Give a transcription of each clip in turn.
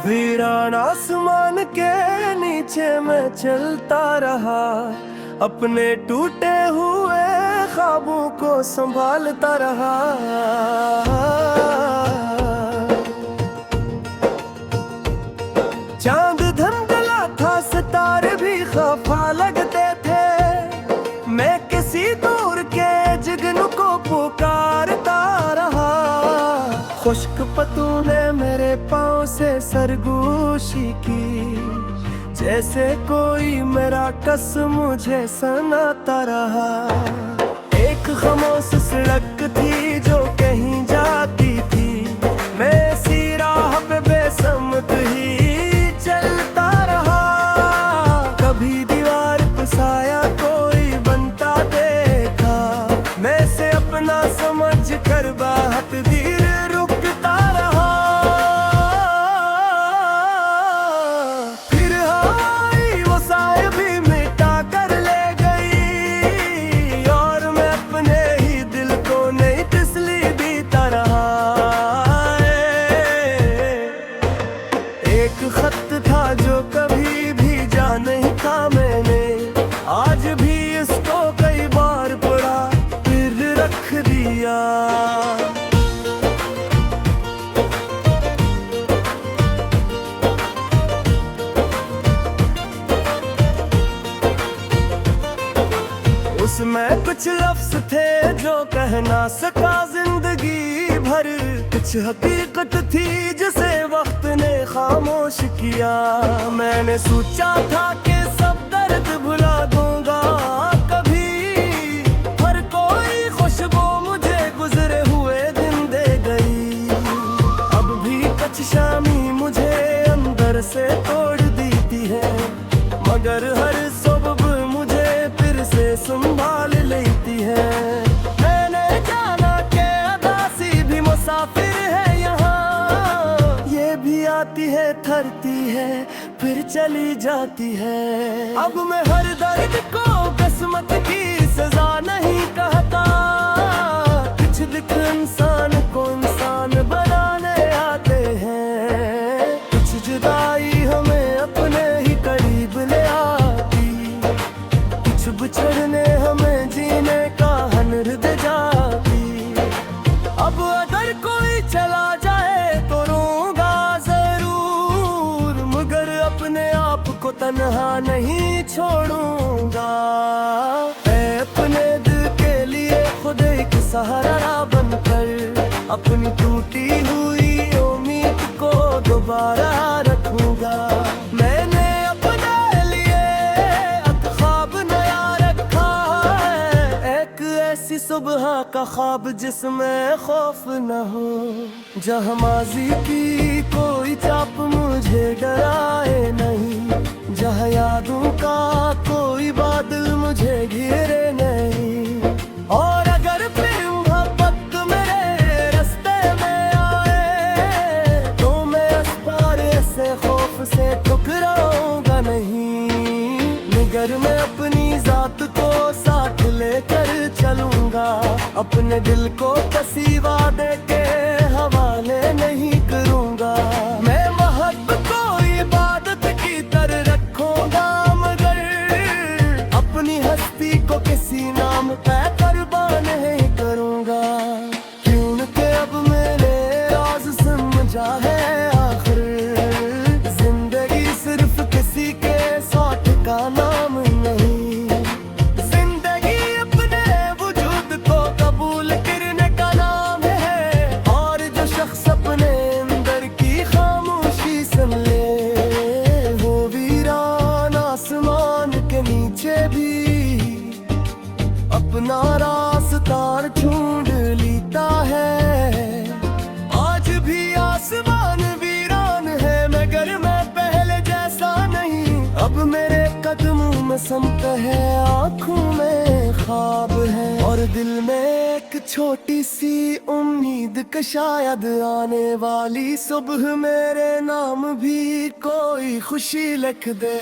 वीरान आसमान के नीचे मैं चलता रहा, अपने टूटे हुए ख्वाबों को संभालता रहा। चांद धुंधला था, सितारे भी खफा लगते थे, मैं किसी दूर के जिगन को पुकारता रहा। खुश्क पत्तों ने मेरे पाँव से सरगोशी की, जैसे कोई मेरा कसम मुझे सुनाता रहा। एक खामोश सड़क थी जो कहीं जाती थी, मैं इसी राह पे बेसमत ही चलता रहा। कभी दीवार पे साया कोई बनता देखा, मैं से अपना समझ कर बहुत देर रुकता रहा। फिर हवाई वो साए भी मिटा कर ले गई, और मैं अपने ही दिल को नई तसल्ली देता रहा। एक खत था जो कभी भी जा नहीं था मैंने, आज भी इसको कई बार पढ़ा फिर रख दिया। उसमें कुछ लफ्ज थे जो कह ना सका जिंदगी भर, कुछ हकीकत थी जिसे वक्त ने खामोश किया। मैंने सोचा था कि सब दर्द भुला दूंगा कभी, पर कोई खुशबू मुझे गुजरे हुए दिन दे गई। अब भी कुछ शामी मुझे अंदर से तोड़ देती है, मगर हर सबब मुझे फिर से संभाल लेती है। मैंने जाना कि अदासी भी मुसाफिर है यहाँ, ये भी आती है थरती है फिर चली जाती है। अब मैं हर दर्द को किस्मत की सजा नहीं कहता, कुछ दुख इंसान को इंसान बनाने आते हैं। कुछ जुदाई हमें अपने ही करीब ले आती, कुछ बिछड़ने हमें जीने का हुनर दे जाती। अब अगर कोई चला जाए तो रोऊंगा जरूर, मगर अपने आप को तन्हा नहीं छोड़ूंगा। मैं अपने दिल के लिए खुद एक सहारा बनकर, अपनी टूटी हुई उम्मीद को दोबारा रखूंगा। मैंने अपने लिए एक ख्वाब नया रखा है, एक ऐसी सुबह का ख्वाब जिसमें खौफ न हो, जहाँ माजी की कोई चाप मुझे डराए नहीं, जहाँ यादों का कोई बादल मुझे घेरे नहीं। और अगर फिर मोहब्बत मेरे रास्ते में आए, तो मैं इस पार से खौफ से ठुकराऊंगा नहीं, मगर मैं अपनी जात को साथ लेकर चलूंगा। अपने दिल को किसी वादे के हवाले नहीं करूंगा। मैं मोहब्बत को इबादत की तरह रखूंगा, मगर अपनी हस्ती को किसी नाम पे कुर्बान नहीं करूंगा। क्योंकि अब मैंने राज समझा है आखिर, जिंदगी सिर्फ किसी के साथ का नाम नहीं। जिंदगी अपने वजूद को कबूल करने का नाम है, और जो शख्स अपने अंदर की खामोशी सुन ले, वो वीरान आसमान के नीचे भी अपना रास्ता ढूंढ लेता है। आज भी आसमान वीरान है, मगर मैं पहले जैसा नहीं। अब मेरे कदमों में समत है, आँखों में ख्वाब है, और दिल में एक छोटी सी उम्मीद कि शायद आने वाली सुबह मेरे नाम भी कोई खुशी लिख दे।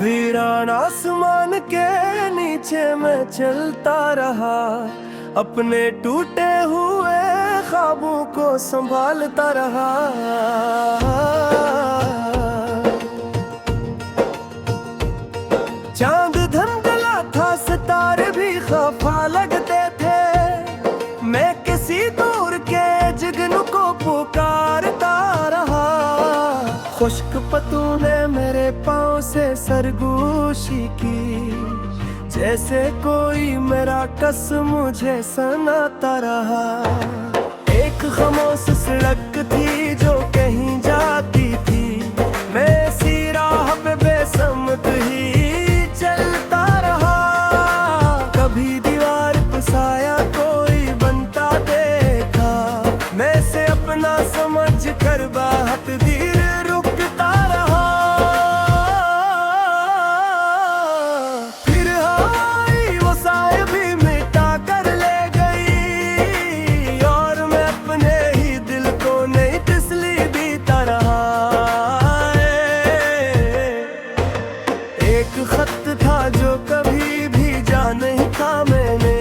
वीरान आसमान के नीचे मैं चलता रहा, अपने टूटे हुए ख्वाबों को संभालता रहा। चांद धंधला था, सितारे भी खफा लगते थे, मैं किसी दूर के जुगनू को पुकारता रहा। खुश्क पत्तों ने मेरे पाँव से सरगोशी की, जैसे कोई मेरा कस मुझे सुनाता रहा। एक खामोश सड़क थी जो कहीं जाती थी, मैं इसी राह पे बेसमत ही चलता रहा। कभी दीवार पे साया कोई बनता देखा, मैं से अपना समझ कर बहुत देर रुकता रहा। फिर आई वो साए भी मिटा कर ले गई, और मैं अपने ही दिल को नई तसल्ली देता रहा। एक खत था जो कभी भी जा नहीं था मैंने,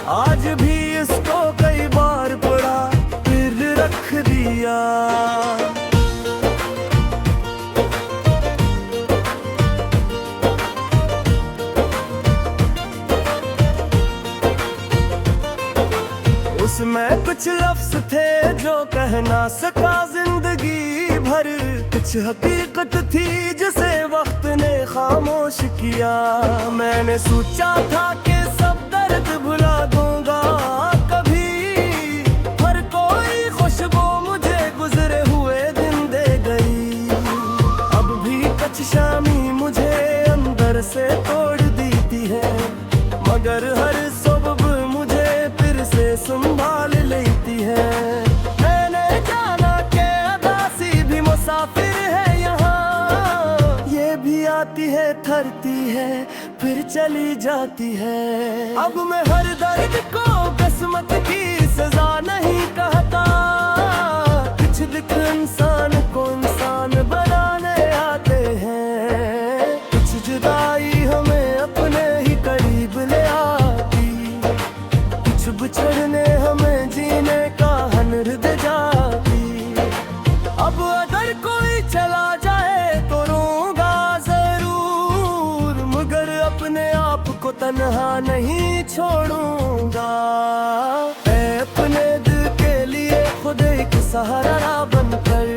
आज भी इसको कई बार पढ़ा फिर रख दिया। उसमें कुछ लफ्ज थे जो कह ना सका जिंदगी भर, कुछ हकीकत थी जिसे वक्त ने खामोश किया। मैंने सोचा था कि सब दर्द भुला दूंगा कभी, हर कोई खुशबू मुझे गुजरे हुए दिन दे गई। अब भी कुछ शामी मुझे अंदर से तोड़ देती है, मगर हर सबब मुझे फिर से संभाल लेती है। मैंने जाना कि अदासी भी मुसाफिर है यहाँ, ये भी आती है थरती है फिर चली जाती है। अब मैं हर दर्द को किस्मत की सजा नहीं कहता, कुछ दुख इंसान को इंसान बनाने आते हैं। कुछ जुदाई हमें अपने ही करीब ले आती, कुछ बिछड़ने हमें जीने का हुनर दे जाती। अब अगर कोई चला जाए तो रोऊंगा जरूर, मगर अपने आप को तन्हा नहीं छोड़ूंगा। मैं अपने दिल के लिए खुद एक सहारा बनकर,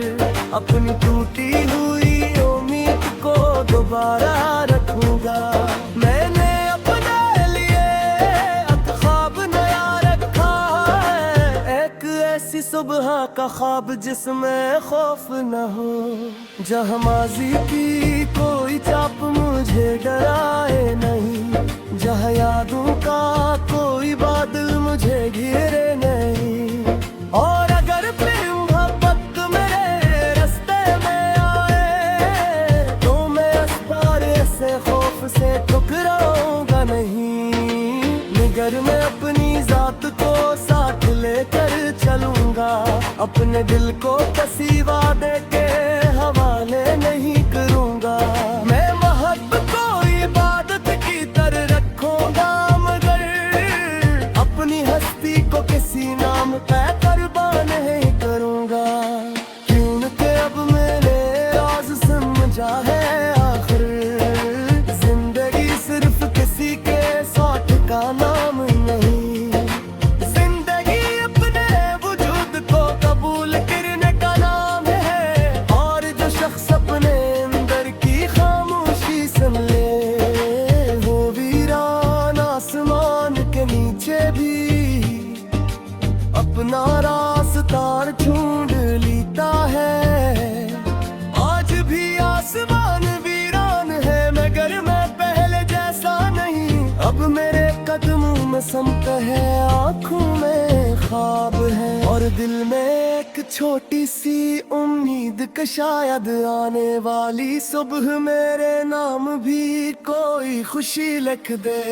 अपनी टूटी हुई उम्मीद को दोबारा रखूंगा। मैंने अपने लिए एक ख्वाब नया रखा है, एक ऐसी सुबह का ख्वाब जिसमें खौफ न हो, जहाँ माजी की कोई चाप मुझे डराए नहीं, जहाँ यादों का कोई बादल मुझे घेरे नहीं। और अगर फिर मोहब्बत मेरे रास्ते में आए, तो मैं इस बार से खौफ से ठुकराऊंगा नहीं, मगर मैं अपनी जात को साथ लेकर चलूंगा। अपने दिल को किसी वादे के हवाले नहीं करूंगा। मैं मोहब्बत को इबादत की तरह रखूंगा, मगर अपनी हस्ती को किसी नाम पे कुर्बान नहीं करूंगा। क्योंकि अब मैंने राज समझा है आखिर, जिंदगी सिर्फ किसी के साथ का नाम नहीं, जिंदगी अपने वजूद को कबूल करने का नाम है। और जो शख्स अपने अंदर की खामोशी सुन ले, वो वीरान आसमान के नीचे भी अपना रास्ता ढूंढ लेता है। आज भी आसमान वीरान है, मगर मैं पहले जैसा नहीं। अब मेरे कदमों में समत है, आँखों में ख्वाब है, और दिल में एक छोटी सी उम्मीद कि शायद आने वाली सुबह मेरे नाम भी कोई खुशी लिख दे।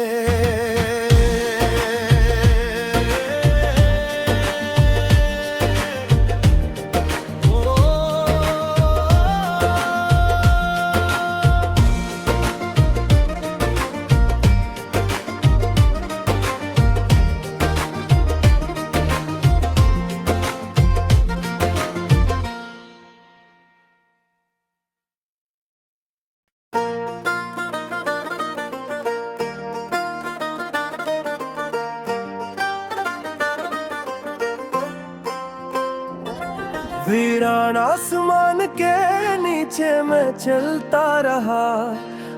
जान आसमान के नीचे मैं चलता रहा,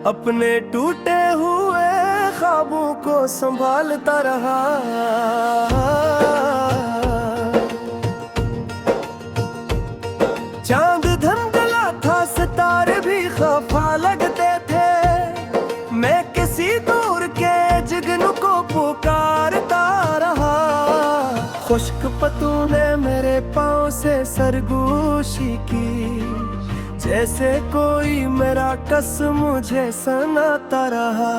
अपने टूटे हुए ख्वाबों को संभालता रहा। चांद धंधला था, सितारे भी खफा लगते थे, मैं किसी दूर के जुगनू को पुकारता रहा। खुश्क पत्तों ने मेरे पाँव से सरगोशी की, जैसे कोई मेरा कस मुझे सुनाता रहा।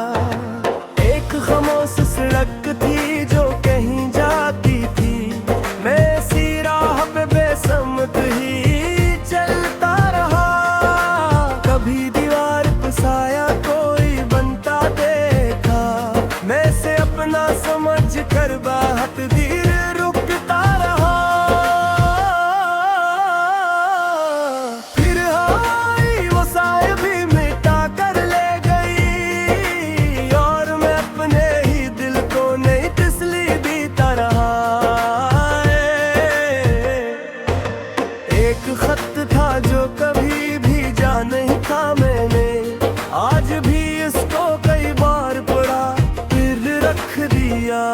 एक खामोश सड़क थी जो कहीं जाती थी, मैं इसी राह पे बेसमत ही चलता रहा। कभी दीवार पे साया कोई बनता देखा, मैं से अपना समझ कर बहुत देर रुकता रहा। फिर आई वो साए भी मिटा कर ले गई, और मैं अपने ही दिल को नई तसल्ली देता रहा। एक खत था जो कभी भी जा नहीं था मैंने, आज भी इसको कई बार पढ़ा फिर रख दिया।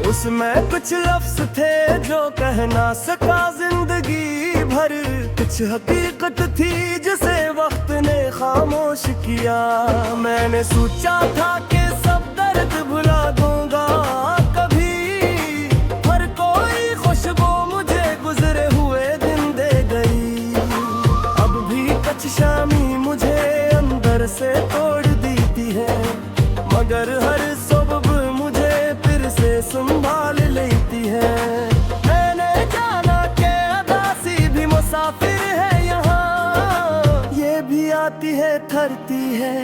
उसमें कुछ लफ्ज थे जो कह ना सका जिंदगी भर, कुछ हकीकत थी जिसे वक्त ने खामोश किया। मैंने सोचा था कि सब दर्द भुला दूंगा कभी, पर कोई खुशबू मुझे गुजरे हुए दिन दे गई। अब भी कुछ शामी मुझे अंदर से तोड़ देती है, मगर हर सबब मुझे फिर से संभाल लेती है। मैंने जाना कि अदासी भी मुसाफिर है यहाँ, ये भी आती है थरती है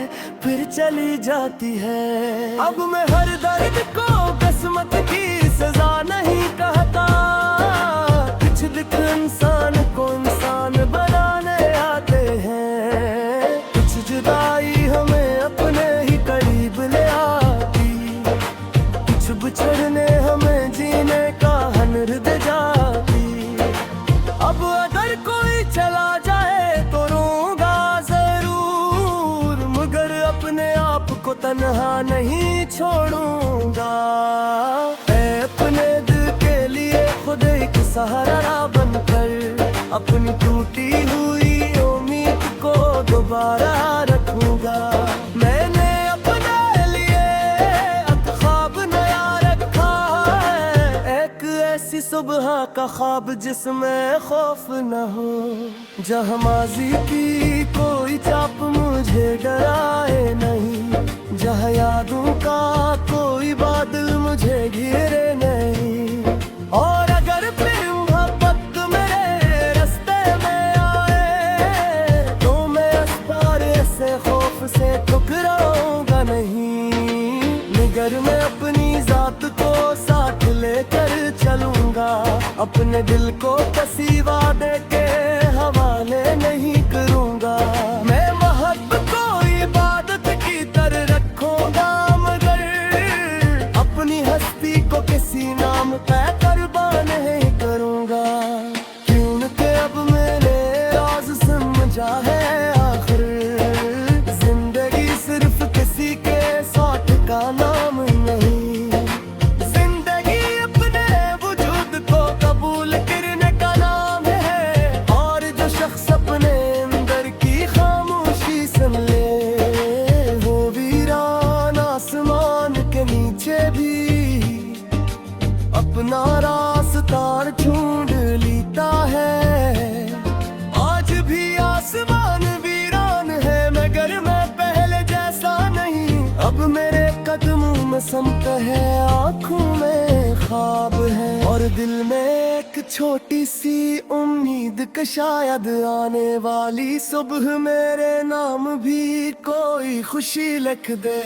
फिर चली जाती है। अब मैं हर दर्द को किस्मत की सजा नहीं कहता, कुछ दुख इंसान को इंसान बनाने आते हैं। कुछ जुदाई हमें अपने ही करीब ले आती, कुछ बिछड़ने हमें जीने का हुनर दे जाती। अब अगर कोई चला जाए तो रोऊंगा जरूर, मगर अपने आप को तन्हा नहीं छोड़ूंगा। मैं अपने दिल के लिए खुद एक सहारा बनकर, अपनी टूटी हुई उम्मीद को दोबारा रखूंगा। मैंने अपने लिए एक ख्वाब नया रखा है, एक ऐसी सुबह का ख्वाब जिसमें खौफ न हो, जहाँ माजी की कोई चाप मुझे डराए नहीं, जहाँ यादों का कोई बादल मुझे घेरे नहीं। और अगर फिर मोहब्बत मेरे रास्ते में आए, तो मैं इस बार से खौफ से ठुकराऊंगा नहीं, मगर मैं अपनी जात को साथ लेकर चलूंगा। अपने दिल को किसी वादे के हवाले नहीं करूंगा। मैं मोहब्बत को इबादत की तरह रखूंगा, मगर अपनी हस्ती को किसी नाम तय कुर्बान नहीं करूंगा। क्योंकि अब मैंने राज समझा है आखिर, जिंदगी सिर्फ किसी के साथ का नाम नहीं, जिंदगी अपने वजूद को कबूल करने का नाम है। और जो शख्स अपने अंदर की खामोशी सुन ले, वो वीरान आसमान के नीचे भी अपना रास्ता ढूंढ लेता है। आज भी आसमान वीरान है, मगर मैं पहले जैसा नहीं। अब मेरे कदमों में समत है, आँखों में ख्वाब है, और दिल में एक छोटी सी उम्मीद कि शायद आने वाली सुबह मेरे नाम भी कोई खुशी लिख दे।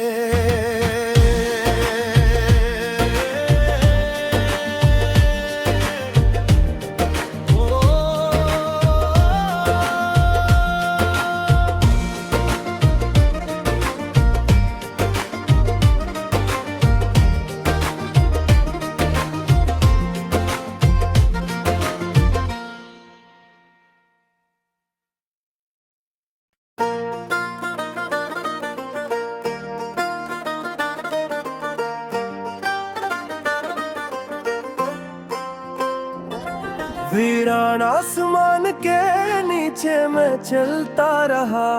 वीरान आसमान के नीचे मैं चलता रहा,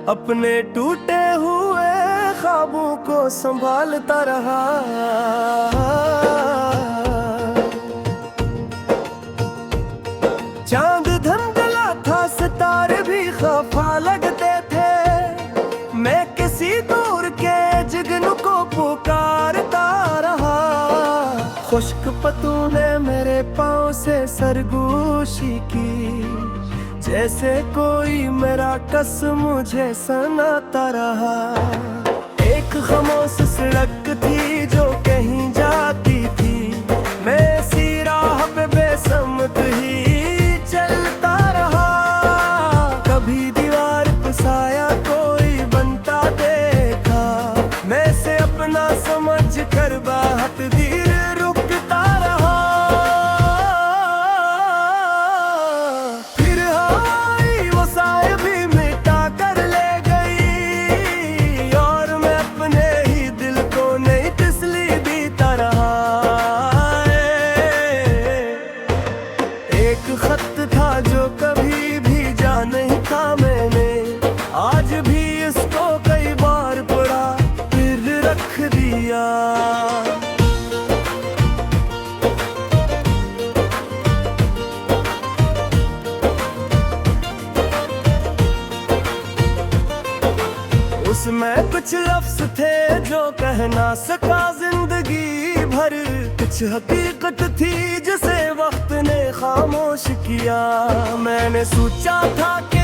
अपने टूटे हुए ख्वाबों को संभालता रहा। चांद धुंधला था, सितारे भी खफा लगते थे, मैं किसी दूर के जुगनू को पुकारता रहा। खुश्क पत्तों ने मेरे पाँव से सरगोशी की, जैसे कोई मेरा कसम मुझे सुनाता रहा। एक खामोश सड़क थी जो कहीं जाती थी, मैं इसी राह पे बेसमत ही चलता रहा। कभी दीवार पे साया कोई बनता देखा, मैं से अपना समझ कर बहुत देर रुकता रहा। फिर हवाई वो साया भी मिटा कर ले गई, और मैं अपने ही दिल को नई तसल्ली देता रहा। एक खत था जो कभी भी जा नहीं था मैंने, आज भी इसको कई बार पढ़ा फिर रख दिया। उसमें कुछ लफ्ज थे जो कह ना सका जिंदगी भर, कुछ हकीकत थी जिसे वक्त ने खामोश किया। मैंने सोचा था कि